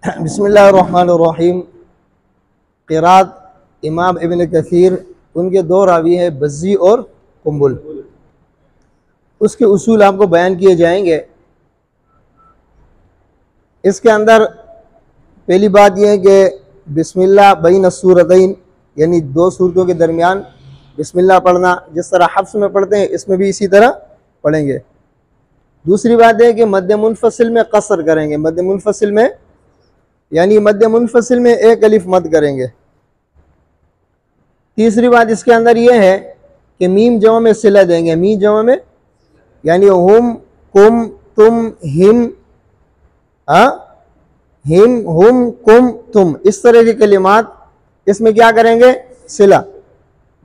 बिस्मिल्लाहिर्रहमानिर्रहीम। क़िरात इमाम इब्न कसीर, उनके दो रावी हैं बज़्ज़ी और कुंबुल। उसके उसूल आपको बयान किए जाएंगे। इसके अंदर पहली बात यह है कि बिस्मिल्लाह बैन अस्सूरतैन, यानी दो सूरतों के दरमियान बिस्मिल्लाह पढ़ना, जिस तरह हफ्स में पढ़ते हैं इसमें भी इसी तरह पढ़ेंगे। दूसरी बात है कि मध्य मुनफसिल में कसर करेंगे, मध्य मुनफसिल में यानी मध्य मुनफसिल में एक अलिफ मद करेंगे। तीसरी बात इसके अंदर यह है कि मीम जमा में सिला देंगे, मीम जमा में यानी हुम, कुम, तुम, हिम, हिम, हुम, कुम, तुम, इस तरह के कलिमात इसमें क्या करेंगे, सिला,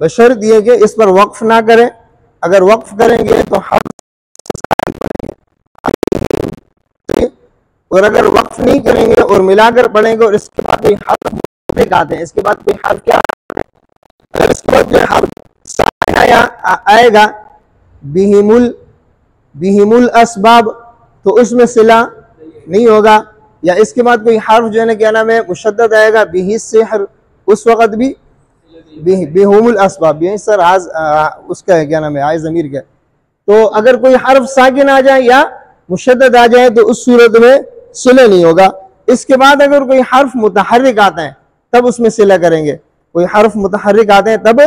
बशर्त यह कि इस पर वक्फ ना करें। अगर वक्फ करेंगे तो और अगर वक्फ नहीं करेंगे और मिलाकर पढ़ेंगे और इसके बाद कोई हर्फ आते हैं, इसके बाद कोई हर्फ क्या अगर इसके बाद जो हर्फ आएगा बिहिमुल, बिहिमुल असबाब, तो उसमें सिला नहीं होगा। या इसके बाद कोई हर्फ जो है ना क्या नाम है मुशद्दद आएगा बिहिस से हर, उस वक़्त भी बिहुमुल असबाब, यही सर आज उसका है क्या नाम है आय ज़मीर का। तो अगर कोई हर्फ साकिन आ जाए या मुशद्दद आ जाए तो उस सूरत में सिला नहीं होगा। इसके बाद अगर कोई हर्फ मुतहर्रिक आता है तब उसमें सिला करेंगे। कोई हर्फ मुतहर्रिक आते हैं तब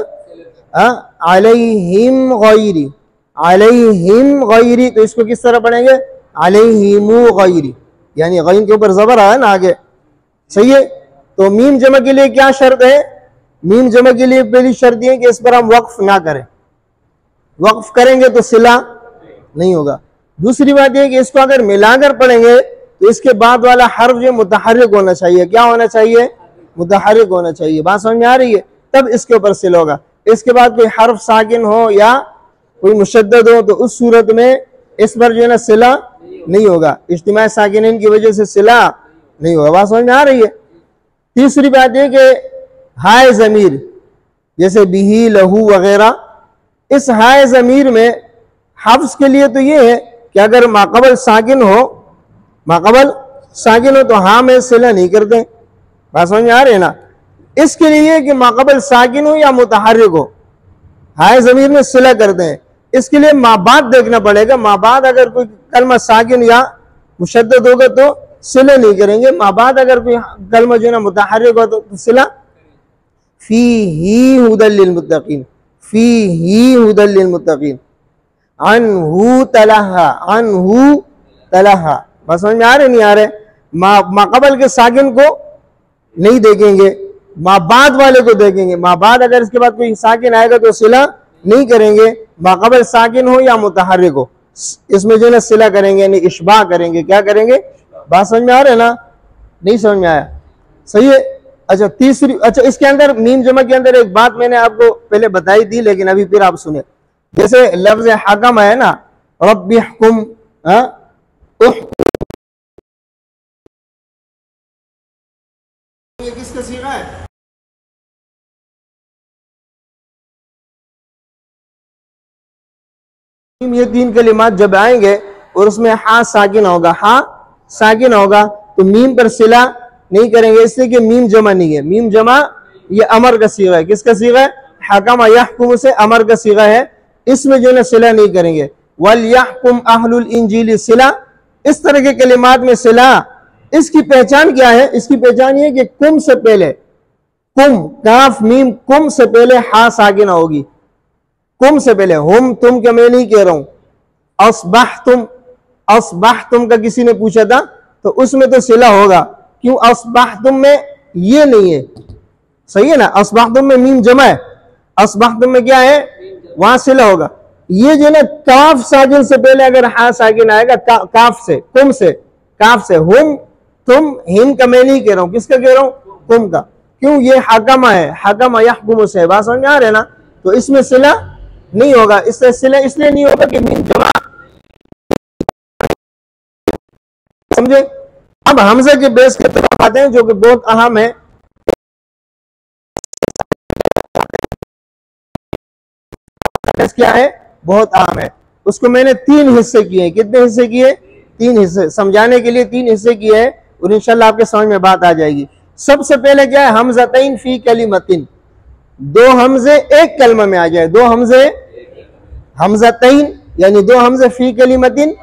अलैहिम गैरी, अलैहिम गैरी, तो इसको किस तरह पढ़ेंगे, अलैहिमु गैरी, यानी गैन के ऊपर जबर आया ना आगे, सही है। तो मीम जमा के लिए क्या शर्त है, मीम जमा के लिए पहली शर्त है कि इस पर हम वक्फ ना करें, वक्फ करेंगे तो सिला नहीं होगा। दूसरी बात यह कि इसको अगर मिलाकर पढ़ेंगे तो इसके बाद वाला हर्फ जो मुतहर्रिक होना चाहिए, क्या होना चाहिए, मुतहर्रिक होना चाहिए। बात समझ में आ रही है, तब इसके ऊपर सिला होगा। इसके बाद कोई हर्फ साकिन हो या कोई मुशद्दद हो तो उस सूरत में इस पर जो है ना सिला नहीं होगा, इज्तिमा साकिनीन की वजह से सिला नहीं होगा। बात समझ में आ रही है। तीसरी बात यह कि हाय ज़मीर जैसे बिही, लहू वगैरह, इस हाय ज़मीर में हफ्स के लिए तो ये है कि अगर माक़बल साकिन हो, माक़बल साकिन हो तो हाँ में सिला नहीं करते। बात समझ में आ रही है ना। इसके लिए कि माक़बल साकिन हो या मुतहर्रिक हो, हाय ज़मीर में सिला करते हैं। इसके लिए माबाद देखना पड़ेगा, माबाद अगर कोई कलमा साकिन या मुशद्दद होगा तो सिला नहीं करेंगे, माबाद अगर कोई कलमा जो है ना मुतहर्रिक हो तो सिला। फीही हुदल लिल मुत्तकीन, फीही हुदल लिल मुत्तकीन, अनहु तलहा, अनहु तलहा। बस समझ में आ रहे नहीं आ रहे। माक़बल के साकिन को नहीं देखेंगे, माबाद वाले को देखेंगे। माबाद अगर इसके बाद कोई साकिन आएगा तो सिला नहीं करेंगे, माक़बल साकिन हो या मुतहर्रिक हो, इसमें जो है सिला करेंगे, यानी इशबा करेंगे। क्या करेंगे, बात समझ में आ रहे ना, नहीं समझ में आया, सही है। अच्छा तीसरी, अच्छा इसके अंदर मीम जमा के अंदर एक बात मैंने आपको पहले बताई थी लेकिन अभी फिर आप सुने। जैसे लफ्ज हकम है ना, रब्बी हुकुम, ये किसका सीगा है, ये तीन कलिमात जब आएंगे और उसमें हा साकिन होगा, हा साकिन होगा तो मीम पर सिला नहीं करेंगे, इसलिए कि मीम जमा नहीं है। मीम जमा ये अमर का सीगा है, किसका सीगा है, हकम यहकुम से अमर का सीगा है, इसमें जो है सिला नहीं करेंगे। वल यहकुम अहलुल इंजील सिला, इस तरह के कलिमात में सिला। इसकी पहचान क्या है, इसकी पहचान ये कि कुम से पहले, कुम काफ मीम, कुम से पहले हा साकिन होगी, कुम से पहले। हुम तुम क्या मैं नहीं कह रहा हूं, अस्बाह तुम, अस्बाह तुम का किसी ने पूछा था तो उसमें तो सिला होगा, क्यों अस्बाह तुम में ये नहीं है, सही है ना। अस्बाह तुम में मीम जमा है, अस्बाह तुम में क्या है, वहां सिला होगा। ये जो ना काफ साकिन से पहले अगर हा साकिन आएगा, काफ से, कुम से, काफ से, हुम तुम, हिम का मैं नहीं कह रहा हूं, किसका कह रहा हूं, कुम का, क्यों, ये हकमा है, हकमा यहकुम से, बात समझ में आ रहे ना। तो इसमें सिला नहीं होगा, इससे सिला इसलिए नहीं होगा कि मीम जमा, समझे। अब हमजा के बेस के तरफ आते हैं जो कि बहुत अहम है। क्या है, बहुत अहम है। उसको मैंने तीन हिस्से किए हैं, कितने हिस्से किए, तीन हिस्से, समझाने के लिए तीन हिस्से किए हैं। और इंशाल्लाह आपके समझ में बात आ जाएगी। सबसे पहले क्या है, हमज़तैन फी कलिमतिन, दो हमजे एक कलमा में आ जाए, दो हमजे हमज़तैन यानी दो हमजे फी कलिमतिन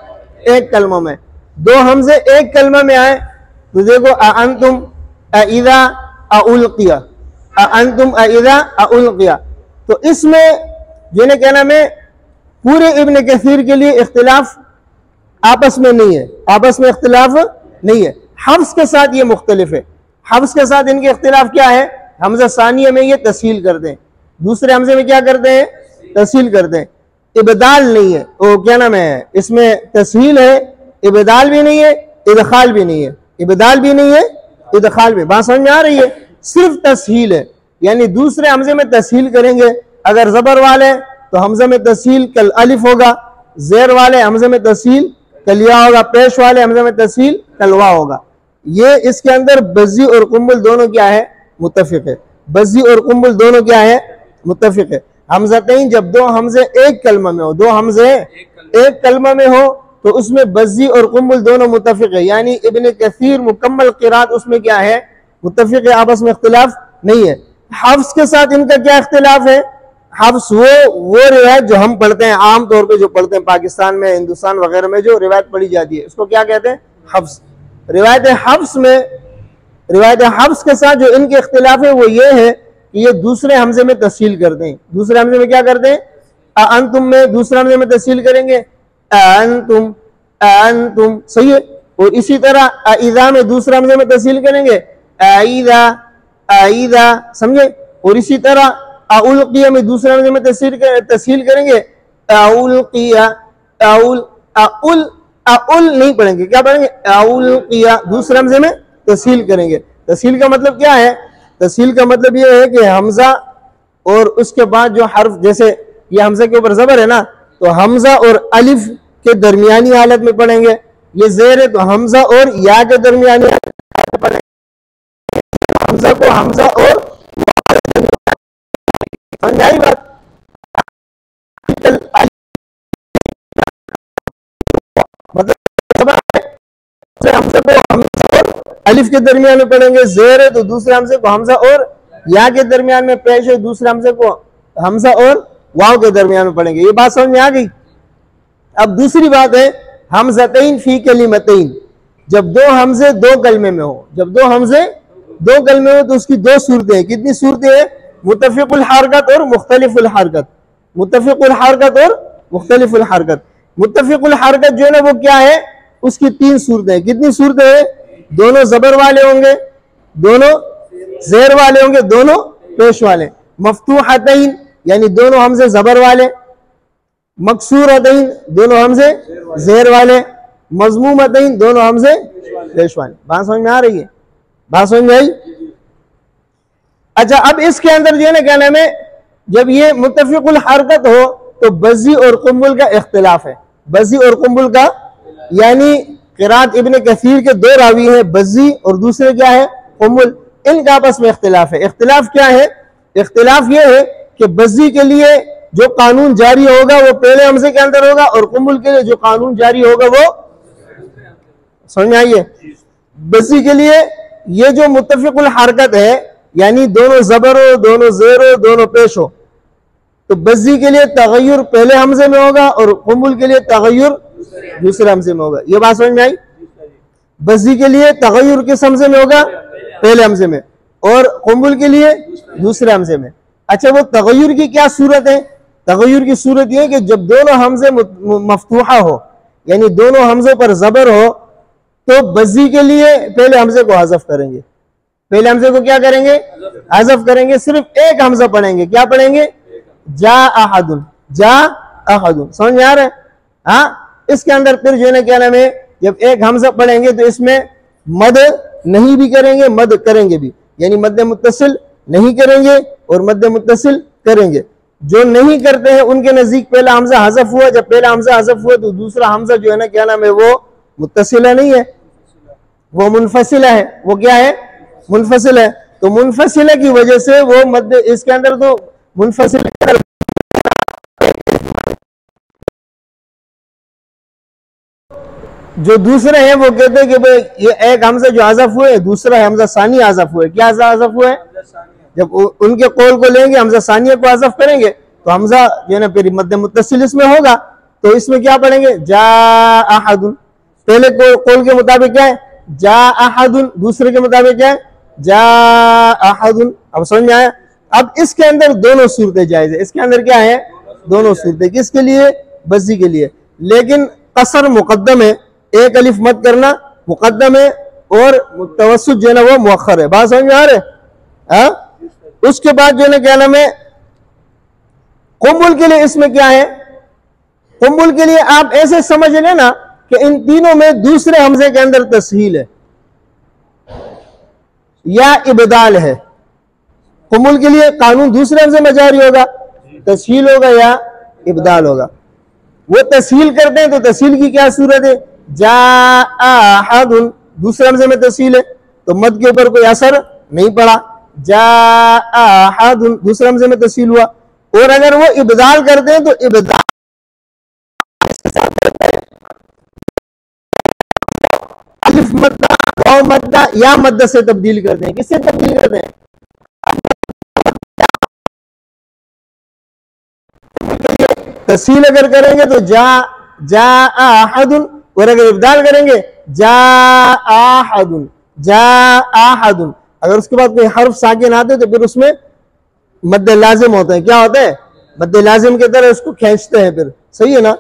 एक कलमा में, दो हमजे एक कलमा में आए तो देखो अअंतुम अइज़ा अउल्किया, अअंतुम अइज़ा अउल्किया। तो इसमें जिन्हें क्या नाम है, पूरे इब्न कसीर के लिए इख्तिलाफ आपस में नहीं है, आपस में इख्तिलाफ नहीं है। हफ्स के साथ ये मुख्तलिफ है, हफ्स के साथ इनके इख्तिलाफ क्या है, हमजा सानिया में ये तस्हील करते हैं, दूसरे हमजे में क्या करते हैं, तस्हील करते हैं। इबदाल नहीं है, वो क्या नाम है, इसमें तस्हील है, इबदाल भी नहीं है, इदखाल भी नहीं है, इबदाल भी नहीं है, इदखाल भी। बात समझ में आ रही है, सिर्फ तस्हील है, यानी दूसरे हमजे में तस्हील करेंगे। अगर जबर वाले तो हमजे में तस्हील कल अलिफ होगा, जेर वाले हमजे में तस्हील कल या होगा, पेश वाले हमजे में तस्हील कल वा होगा। ये इसके अंदर बज़्ज़ी और कुंबुल दोनों क्या है, मुत्तफिक है, बज़्ज़ी और कुंबुल दोनों क्या है, मुत्तफिक है। हमज़तैन जब दो हमजे एक कलमा में हो, दो हमजे एक कलमा में हो तो उसमें बज़्ज़ी और कुंबुल दोनों मुत्तफिक है, यानी इब्न कसीर मुकम्मल क़िराअत उसमें क्या है, मुत्तफिक है, आपस में इख्तिलाफ नहीं है। हफ्स के साथ इनका क्या इख्तिलाफ है, हफ्स वो रिवायत जो हम पढ़ते हैं आम तौर पे, जो पढ़ते हैं पाकिस्तान में, हिंदुस्तान वगैरह में जो रिवायत पढ़ी जाती है उसको क्या कहते हैं, हफ्स। रिवायत हफ्स में, रिवायत हफ्स के साथ जो इनके इख्तिलाफ है वो ये है कि ये दूसरे हमजे में तस्हील करते हैं, दूसरे हमजे में क्या करते हैं, अअंतुम में दूसरे हमजे में तस्हील करेंगे, अअंतुम अअंतुम, सही है। और इसी तरह अइज़ा में दूसरे हमजे में तस्हील करेंगे, अइज़ा अइज़ा, समझे। और इसी तरह अउल्किया में दूसरे हमजे में तस्हील करेंगे, अउल्किया, अउल नहीं पढ़ेंगे, क्या पढ़ेंगे, अउल्किया, दूसरे हमजे में तस्हील करेंगे। तस्हील का मतलब क्या है, तस्हील का मतलब ये है कि हमजा और उसके बाद जो हर्फ, जैसे ये हमजा के ऊपर जबर है ना, तो हमजा और अलिफ के दरमियानी हालत में पढ़ेंगे, ये जेर है तो हमजा और या के दरमियानी हालत में पढ़ेंगे, हमजा को हमजा और, समझ आई बात। मतलब हमजा को हमजा और अलिफ के दरमियान में पढ़ेंगे, जेर है तो दूसरे हमजे को हमजा और या के दरमियान में, पेश है दूसरे हमजे को हमजा और वाव के दरमियान में पढ़ेंगे। ये बात समझ में आ गई। अब दूसरी बात है हमज़तैन फी कलिमतैन, जब दो हमजे दो कलमे में हो, जब दो हमजे दो कलमे हो तो उसकी दो सूरतें हैं। कितनी सूरतें हैं, मुत्तफ़िक़ुल हरकत और मुख्तलिफुल हरकत, मुत्तफ़िक़ुल हरकत और मुख्तलिफुल हरकत। मुत्तफ़िक़ुल हरकत जो है ना वो क्या है, उसकी तीन सूरतें हैं। कितनी सूरतें हैं, दोनों जबर वाले होंगे, दोनों जेर वाले होंगे, दोनों पेश वाले। मफ्तूहतैन यानी दोनों हमजे जबर वाले, मकसूरतैन दोनों हमजे जेर वाले, मज़मूमतैन दोनों हमजे पेश वाले। बात समझ में आ रही है, बात समझ में आई। अच्छा, अब इसके अंदर जो है ना क्या नाम है, जब ये मुत्तफ़िक़ुल हरकत हो तो बज़्ज़ी और कुंबुल का इख्तिलाफ है, बज़्ज़ी और कुंबुल का, यानी क़िराअत इब्न कसीर के दो रावी हैं, बज़्ज़ी और दूसरे क्या है, कुंबुल, इनका आपस में इख्तिलाफ है। इख्तिलाफ क्या है, इख्तिलाफ ये है कि बज़्ज़ी के लिए जो कानून जारी होगा वो पहले हमजे के अंदर होगा और कुंबुल के लिए जो कानून जारी होगा वो, समझ में आई है। बज़्ज़ी के लिए ये जो मुत्तफ़िक़ुल हरकत है, यानी दोनों जबर हो, दोनों जेर हो, दोनों पेश हो, तो बज़्ज़ी के लिए तगय्युर पहले हमजे में होगा और कुंबुल के लिए तगय्युर दूसरे हमजे में होगा। ये बात समझ में आई। बज़्ज़ी के लिए तगय्युर किस हमजे में होगा, पहले हमजे में, और कुंबुल के लिए दूसरे हमजे में। अच्छा, वो तगय्युर की क्या सूरत है, तगय्युर की सूरत ये कि जब दोनों हमजे मफ्तूहा हो, यानी दोनों हमजों पर जबर हो, तो बज़्ज़ी के लिए पहले हमजे को हज़फ करेंगे, पहले हमजे को क्या करेंगे, हज़फ करेंगे, सिर्फ एक हमजा पढ़ेंगे। क्या पढ़ेंगे, जा अहदुन, जा अहदुन, समझ में आ रहा है। हाँ, इसके अंदर फिर जो है ना क्या नाम है, जब एक हमजा पढ़ेंगे तो इसमें मद नहीं भी करेंगे, मद करेंगे भी, यानी मद मुत्तसिल नहीं करेंगे और मद मुत्तसिल करेंगे। जो नहीं करते हैं उनके नजदीक पहला हमजा हज़फ हुआ, जब पहला हमजा हज़फ हुआ तो दूसरा हमजा जो है ना क्या नाम है, वो मुत्तसिला नहीं है, वो मुनफसिला है। वो क्या है, मुनफसिल है। तो मुनफसिला की वजह से वो मद, इसके अंदर तो मुनफसिल जो दूसरे हैं वो कहते हैं कि भाई ये एक हमजा जो आज़फ हुए, दूसरा है हमजा सानी आज़फ हुए। क्या आज़फ हुए? जब उनके कौल को लेंगे, हमजा सानिया को आज़फ करेंगे तो हमजा जो है ना फिर मद्द मुत्तसिल इसमें होगा। तो इसमें क्या पढ़ेंगे? जा अहदुन। पहले कौल के मुताबिक क्या है? जा अहदुन। दूसरे के मुताबिक क्या है? जा अहदुन। अब समझ में आया? अब इसके अंदर दोनों सूरतें जायज है। इसके अंदर क्या है? दोनों सूरतें। किसके लिए? बज़्ज़ी के लिए। लेकिन कसर मुकद्दम है, एक अलिफ मत करना मुकद्दम है और तवस्सुत जो है ना वो मुअख्खर है। बात समझ में आ रहा है? उसके बाद जो है ना क्या नाम है, कुम्बुल के लिए इसमें क्या है? कुम्बुल के लिए आप ऐसे समझ लेना कि इन तीनों में दूसरे हमजे के अंदर तस्हील है या इबदाल है। कुम्बुल के लिए कानून दूसरे हमजे में जारी होगा, तस्हील होगा या इबदाल होगा। वो तस्हील करते हैं तो तस्हील की क्या सूरत है? जा अहदुन, दूसरे हमजे में तस्हील है तो मद के ऊपर कोई असर नहीं पड़ा। जा अहदुन, दूसरे हमजे में तस्हील हुआ। और अगर वो इबदाल करते हैं तो इबदाल अलिफ मद्दा, वाव मद्दा या मद्दा से तब्दील करते हैं। किससे तब्दील करते हैं? तस्हील अगर करेंगे तो जा अहदुन, और अगर इब्दाल करेंगे जा अहदुन, जा अहदुन। अगर उसके बाद कोई हर्फ साकिन आते तो फिर उसमें मद्द लाजिम होता है। क्या होता है? मद्द लाजिम की तरह उसको खींचते हैं। फिर सही है ना?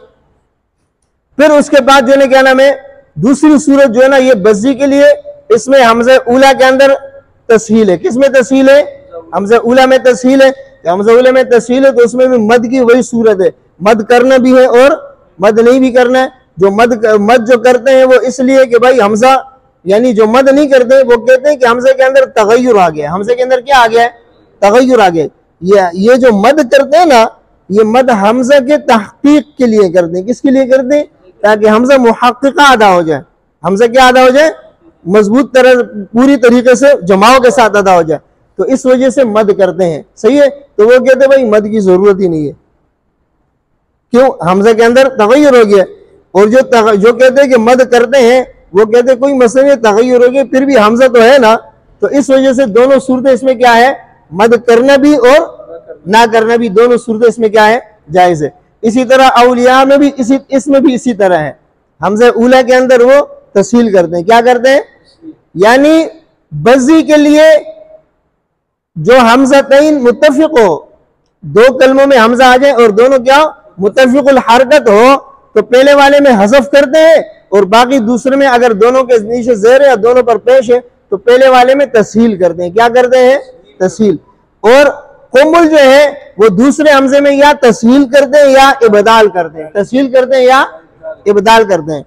फिर उसके बाद जो है क्या नाम है, दूसरी सूरत जो है ना ये बज़्ज़ी के लिए, इसमें हमज़ा उला के अंदर तस्हील है। किसमें तस्हील है? हमज़ा उला में तस्हील है। हमज़ा उला में तस्हील है तो उसमें भी मद की वही सूरत है, मद करना भी है और मद नहीं भी करना है। जो मद जो करते हैं वो इसलिए कि भाई हमजा, यानी जो मद नहीं करते वो कहते हैं कि हमजे के अंदर तगय्युर आ गया। हमजे के अंदर क्या आ गया है? तगय्युर आ गया। ये जो मद करते हैं ना, ये मद हमजा के तहकीक के लिए करते हैं। किसके लिए करते हैं? ताकि हमजा मुहक्किका अदा हो जाए। हमजा क्या अदा हो जाए? मजबूत तरह पूरी तरीके से जमाव के साथ अदा हो जाए। तो इस वजह से मद करते हैं। सही है? तो वो कहते हैं भाई मद की जरूरत ही नहीं है। क्यों? हमजा के अंदर तगय्युर हो गया। और जो कहते हैं कि मद करते हैं वो कहते हैं कोई मसले नहीं, तगय्युर हो गया, फिर भी हमजा तो है ना। तो इस वजह से दोनों सूरतें इसमें क्या है? मद करना भी और ना करना भी, दोनों सूरतें इसमें क्या है? जायज है। इसी तरह औलिया में भी इसमें भी इसी तरह है। हमजा उला के अंदर वो तस्हील करते हैं। क्या करते हैं? यानी बज़्ज़ी के लिए जो हमज़तैन मुत्तफ़िक़ हो, दो कलमों में हमजा आ जाए और दोनों क्या मुत्तफ़िक़ुल हरकत हो, तो पहले वाले में हज़फ करते हैं और बाकी दूसरे में अगर दोनों के नीचे ज़ेर है या दोनों पर पेश है तो पहले वाले में तस्हील करते हैं। क्या करते हैं? तस्हील। और कुम्बुल जो है वो दूसरे हमजे में या तस्हील करते हैं या इबदाल करते हैं। तस्हील करते हैं या इबदाल करते हैं।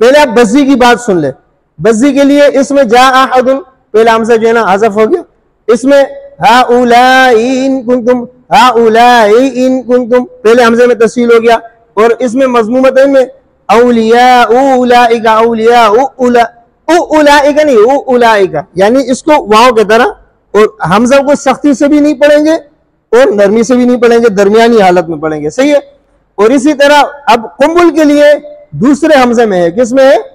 पहले आप बज़्ज़ी की बात सुन ले। बज़्ज़ी के लिए इसमें जा अहदुन, पहला हमजा जो है ना हज़फ हो गया। इसमें हाउलाई इन कुंतुम, हाउलाई इन कुंतुम, पहले हमजे में तस्हील हो गया। और इसमें मज़मूमतैन में औलिया उलाइका, औलिया उलाइका नहीं उलाइका, यानी इसको वाव की तरह, और हमजा को सख्ती से भी नहीं पढ़ेंगे और नरमी से भी नहीं पढ़ेंगे, दरमियानी हालत में पढ़ेंगे। सही है? और इसी तरह अब कुम्बुल के लिए दूसरे हमजे में है। किसमें है?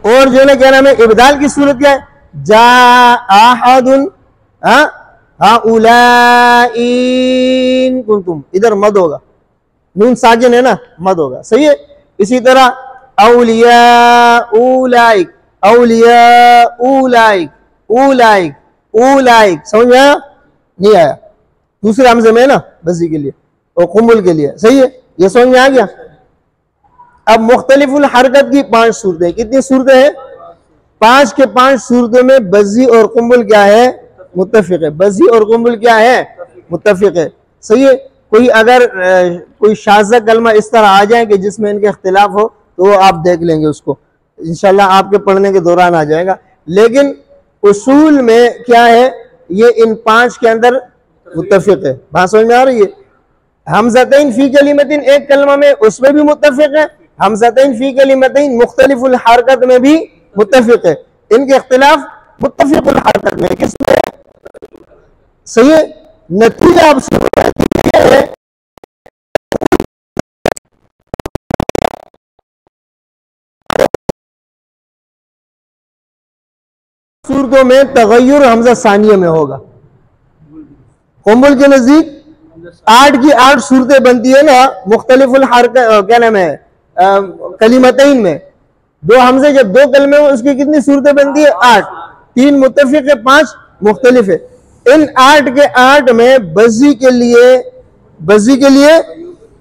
और जो है ना क्या नाम है, इबदाल की सूरत क्या है? जा अहदुन हाउलाइन कुंतुम, इधर मद होगा, नून साकिन है ना, मद होगा। सही है? इसी तरह औलिया उलाइक, औलिया उलाइक, उलाइक उलाइक, समझ में आया? नहीं आया? दूसरे हमजे में है ना बज़्ज़ी के लिए और कुम्बुल के लिए। सही है? ये समझ में आ गया? अब मुख्तलिफुल हरकत की 5 सूरतें। कितनी सूरतें हैं? 5 के 5 सूरतों में बज़्ज़ी और कुम्बुल क्या है? मुत्तफ़िक़ है। बज़्ज़ी और कुम्बुल क्या है? मुत्तफ़िक़ है। सही है? कोई अगर कोई शाज़ कलमा इस तरह आ जाए कि जिसमें इनके इख्तिलाफ हो तो वो आप देख लेंगे, उसको इंशाल्लाह आपके पढ़ने के दौरान आ जाएगा। लेकिन उसूल में क्या है? ये इन 5 के अंदर मुत्तफ़िक़ है। बात समझ में आ रही है? हमज़तैन फी कलिमतिन, एक कलमा में, उसमें भी मुत्तफ़िक़ है हमज़तैन फी कलिमतैन मुख्तलिफुल हरकत में भी मुत्तफिक है, इनके इख्तिलाफ मुत्तफिकुल हरकत में, किसमें? सही है। नतीजा आप सुन रहे हैं, सूरतों में तगय्युर हमजा सानिया में होगा। कुंबुल के नजदीक 8 की 8 सूरतें बनती है ना मुख्तलिफुल हरकत, क्या नाम है, कलिमतैन में। दो हमजे जब दो कलमे में उसकी कितनी सूरतें बनती है? 8। 3 मुत्तफिक है, 5 मुख्तलिफ है। इन 8 के 8 में बज़ी के लिए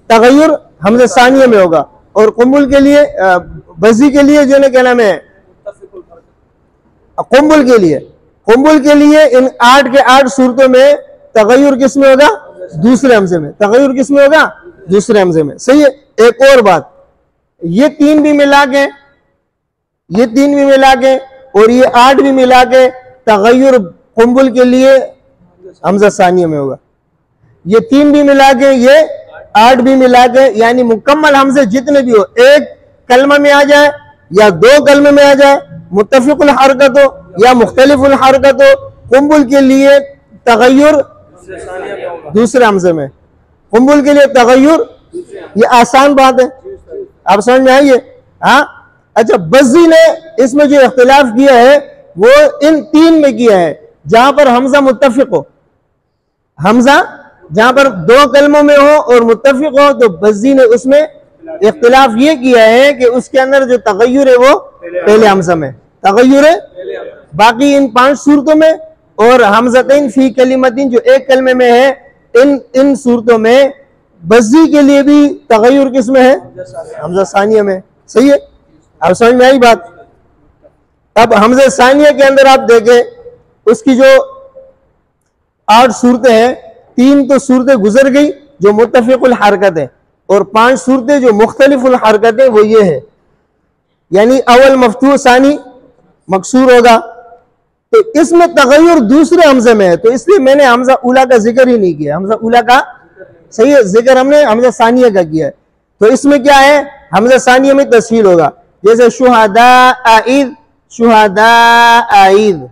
तगय्युर हमजा सानिया में होगा, और कुंबुल के लिए बज़ी के लिए जो है क्या नाम है, कुंबुल के लिए इन 8 के 8 सूरतों में तगय्युर किस में होगा? दूसरे हमजे में। तगय्युर किस में होगा? दूसरे हमजे में। सही है। एक और बात, ये 3 भी मिला के और ये 8 भी मिला के तगय्युर कुंबुल के लिए हमजा सानिया में होगा। ये 3 भी मिला के, ये 8 भी मिला के, यानी मुकम्मल हमजे जितने भी हो, एक कलमा में आ जाए या 2 कलमे में आ जाए, मुत्तफिकुल हरकत हो या मुख्तलिफुल हरकत हो, कुंबुल के लिए तगय्युर दूसरे हमजे में, कुंबुल के लिए तगय्युर। ये आसान बात है, आप समझ में आई है? हाँ। अच्छा, बज़ी ने इसमें जो इख्तिलाफ किया है वो इन 3 में किया है, जहां पर हमजा मुत्तफिक हो, हमजा जहां पर 2 कलमों में हो और मुत्तफिक हो, तो बज़ी ने उसमें इख्तिलाफ ये किया है कि उसके अंदर जो तगय्युर है वो पहले हमजा में तगय्युर है। बाकी इन 5 सूरतों में और हमज़तैन फी कलिमतिन जो एक कलमे में है, इन सूरतों में बज़ी के लिए भी तगय्युर किस में है? हमजा सानिया में। सही है। अब समझ में आई बात? अब हमजा सानिया के अंदर आप देखें, उसकी जो 8 सूरतें हैं, 3 तो सूरतें गुजर गई जो मुत्तफिकुल हरकत है, और 5 सूरतें जो मुख्तलिफुल हरकत है वो ये है, यानी अवल मफ्तूह, सानी मकसूर होगा। तो इसमें तगय्युर दूसरे हमजे में है, तो इसलिए मैंने हमजा उला का जिक्र ही नहीं किया। हमजा उला का सही है जिक्र हमने हमजा सानिया का किया है। तो इसमें क्या है? हमजा सानिया में तस्हील होगा, जैसे शुहदा आइद,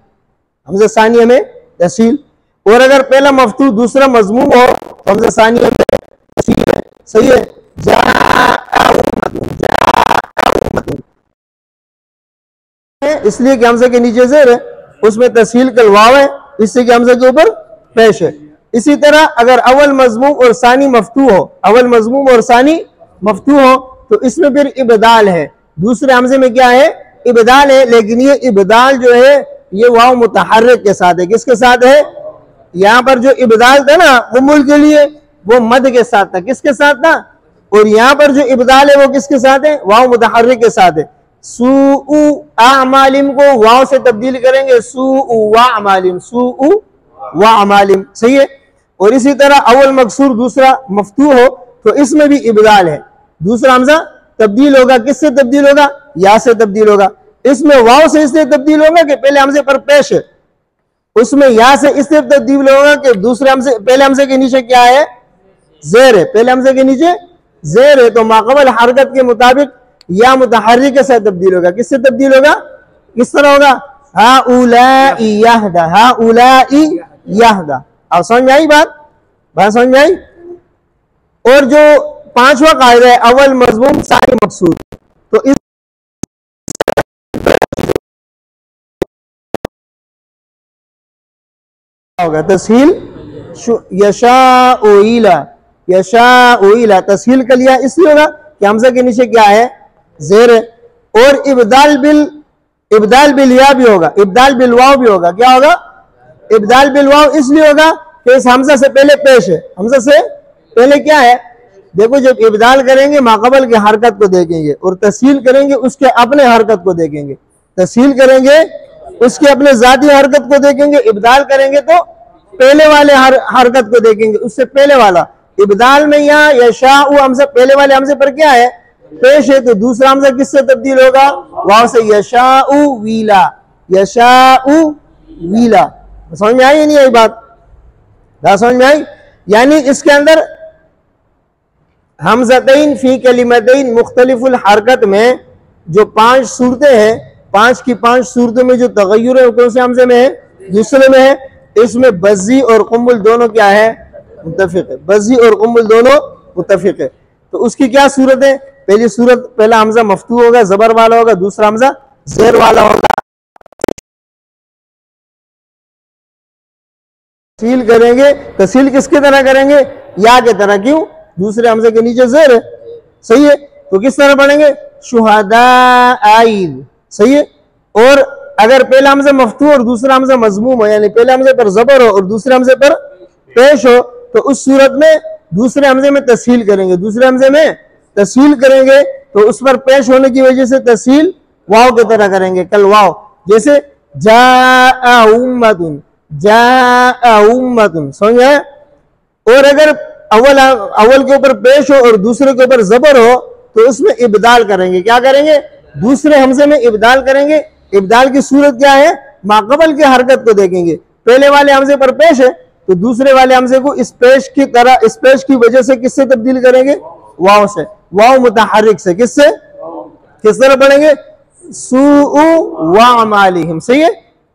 हमजा सानिया में तस्हील। और अगर पहला मफ्तूह दूसरा मजमूम हो तो हमजा सानिया में तस्हील है। सही है। इसलिए कि हमजा के नीचे ज़ेर है, उसमें तस्हील कल वाव है, इससे कि हमजा के ऊपर पेश है। इसी तरह अगर अवल मजमूम और सानी मफ्तूह हो, अवल मजमूम और सानी मफ्तूह हो, तो इसमें फिर इबदाल है। दूसरे हमजे में क्या है? इबदाल है। लेकिन ये इबदाल जो है ये वाव मुतहर्रिक के साथ है। किसके साथ है? यहाँ पर जो इबदाल था ना कुंबुल के लिए, वो मद के साथ था। किसके साथ था? और यहाँ पर जो इबदाल है वो किसके साथ है? वाव मुतहर्रिक के साथ है। सूउ अमालिम को वाव से तब्दील करेंगे, सूउ व अमालिम, सूउ व अमालिम। सही है। और इसी तरह अवल मकसूर दूसरा मफ्तूह हो तो इसमें भी इबदाल है। दूसरा हमजा तब्दील होगा, किससे तब्दील होगा? या से तब्दील होगा। इसमें वाव से इसलिए तब्दील होगा कि पहले हमजे पर पेश है, उसमें या से इसलिए तब्दील होगा कि दूसरे हमसे पहले हमजे के नीचे क्या है? ज़ेर है। पहले हमजे के नीचे ज़ेर है, तो माक़बल हरकत के मुताबिक या मुतहर्रिक से तब्दील होगा। किससे तब्दील होगा? किस तरह होगा? हाउलाई यहदा, हाउलाई यहदा। अब समझ में आई बात समझ में आई? और जो 5वां कायदा है अवल मजमूम सानी मकसूर, तो इस होगा तस्हील यशाउला, तस्हील का लिया इसलिए होगा कि हमजा के नीचे क्या है? ज़ेर है। और इबदाल बिल या भी होगा, इबदाल बिल वाव भी होगा। क्या होगा? इबदाल बिल वाव इसलिए होगा कि इस हमजा से पहले पेश है। हमजा से पहले क्या है? देखो, जब इबदाल करेंगे माक़बल की हरकत को देखेंगे और तस्हील करेंगे उसके अपने हरकत को देखेंगे। तस्हील करेंगे उसके अपने जाती हरकत को देखेंगे, इबदाल करेंगे तो पहले वाले हरकत को देखेंगे, उससे पहले वाला। इबदाल में यहाँ यशाउ हमजा पहले वाले हमजे पर क्या है? पेश है, तो दूसरा हमजा किससे तब्दील होगा? वाव से। यशाउ वीला, यशाउ वीला। समझ में आई या नहीं आई बात? समझ में आई? यानी इसके अंदर हमज़तैन फी कलिमतैन मुख्तलिफुल हरकत में जो 5 सूरतें हैं, 5 की 5 सूरतों में जो तगय्युर है वो कौन से हमजे में है? दूसरे में है। इसमें बज़्ज़ी और कुम्बुल दोनों क्या है? मुत्तफ़िक़ है। बज़्ज़ी और कुम्बुल दोनों मुत्तफ़िक़ है। तो उसकी क्या सूरत है? पहली सूरत, पहला हमजा मफ्तू होगा, जबर वाला होगा, दूसरा हमजा ज़ेर वाला होगा। तस्हील करेंगे, तस्हील किसकी तरह करेंगे? या के तरह। क्यों? दूसरे हमजे के नीचे ज़ेर है। सही है, तो किस तरह पढ़ेंगे? शुहदाइन। सही है। और अगर पहला हमजा मफ्तू और दूसरा हमजा मज़मूम हो, यानी पहले हमजे पर ज़बर हो और दूसरे हमजे पर पेश हो, तो उस सूरत में दूसरे हमजे में तस्हील करेंगे। दूसरे हमजे में तस्हील करेंगे तो उस पर पेश होने की वजह से तस्हील वाव की तरह करेंगे, कल वाव। जैसे जाअ उम्मतुन, जाअ उम्मतुन। समझ में? और अगर अव्वल के ऊपर पेश हो और दूसरे के ऊपर जबर हो तो उसमें इब्दाल करेंगे। क्या करेंगे? दूसरे हमजे में इब्दाल करेंगे। इब्दाल की सूरत क्या है? माकबल की हरकत को देखेंगे। पहले वाले हमजे पर पेश है तो दूसरे वाले हमजे को इस पेश की तरह, इस पेश की वजह से किससे तब्दील करेंगे? वाव से। वाव मुतहर्रिक से। किससे? किस तरह पढ़ेंगे? सूउ वअमालिहिम। सही है।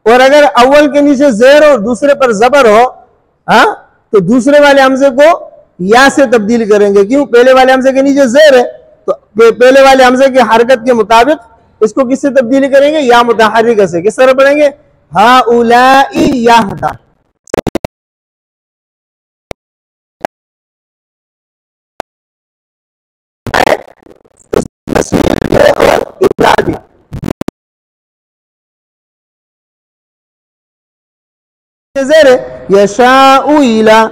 और अगर अव्वल के नीचे ज़ेर और दूसरे पर जबर हो, हाँ, तो दूसरे वाले हमजे को या से तब्दील करेंगे। क्यों? पहले वाले हमजे के नीचे ज़ेर है तो पहले वाले हमजे की हरकत के मुताबिक इसको किससे तब्दील करेंगे? या मुतहर्रिक से। किस तरह पढ़ेंगे? हाउलाई यहदा। यशाउ इला।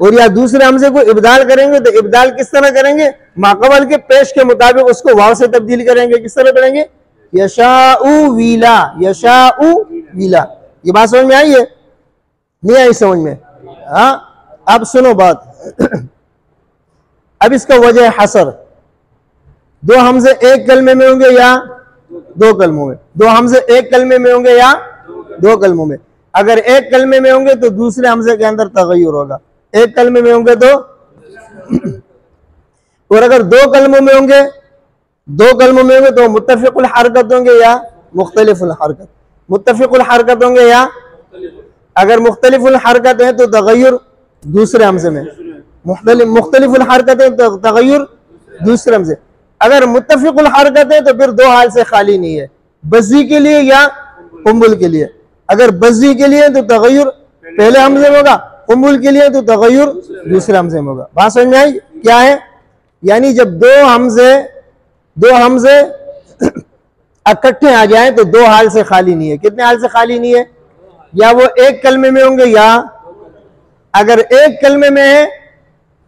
और या दूसरे हमजे को इब्दाल करेंगे तो इब्दाल किस तरह करेंगे? माकबल के पेश के मुताबिक उसको वाव से तब्दील करेंगे। किस तरह करेंगे? यशाउ विला, यशाउ विला। ये बात समझ में आई है? नहीं आई समझ में? हाँ, अब सुनो बात। अब इसका वजह हसर, दो हमजे एक कलमे में होंगे या दो कलमों में? दो हमजे एक कलमे में होंगे या दो कलमों में? अगर एक कलमे में होंगे तो दूसरे हमजे के अंदर तगय्युर होगा। एक कलमे में होंगे तो और अगर दो कलमों में होंगे, दो कलमों में होंगे तो मुत्तफ़िक़ुल हरकत होंगे या मुख्तलिफुल हरकत? मुत्तफ़िक़ुल हरकत होंगे या? अगर मुख्तलिफुल हरकत है तो तगय्युर दूसरे हमजे में, मुख्तलिफुल हरकत है तो तगय्युर दूसरे हमजे। अगर मुत्तफ़िक़ुल हरकत है तो फिर दो हाल से खाली नहीं है, बज़्ज़ी के लिए या कुम्बुल के लिए। अगर बज़्ज़ी के लिए तो तगय्युर पहले हमजे में होगा, कुम्बुल के लिए तो तगय्युर दूसरे हमजे में होगा। बात समझ में आई? क्या है? यानी जब दो हमजे इकट्ठे आ जाए तो दो हाल से खाली नहीं है। कितने हाल से खाली नहीं है? या वो एक कलमे में होंगे या, अगर एक कलमे में है,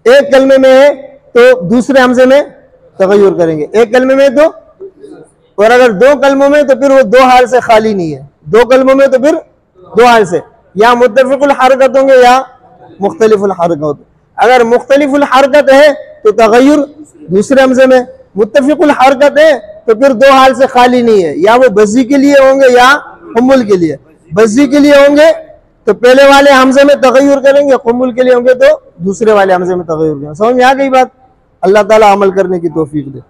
एक कलमे में है तो दूसरे हमजे में तगय्युर करेंगे। एक कलमे में तो, और अगर दो कलमों में तो फिर वो दो हाल से खाली नहीं है। दो कलमों में तो फिर दो हाल से, या मुत्तफ़िक़ुल हरकत होंगे या मुख्तलिफुल हरकत। अगर मुख्तलिफुल हरकत है तो तगय्युर दूसरे हमजे में, मुत्तफ़िक़ुल हरकत है तो फिर दो हाल से खाली नहीं है, या वो बज़्ज़ी के लिए होंगे या कुम्बुल के लिए। बज़्ज़ी के लिए होंगे तो पहले वाले हमजे में तगय्युर करेंगे, कुम्बुल के लिए होंगे तो दूसरे वाले हमजे में तगय्युर करेंगे। समझ में आ गई बात? अल्लाह ताला अमल करने की तौफीक दे।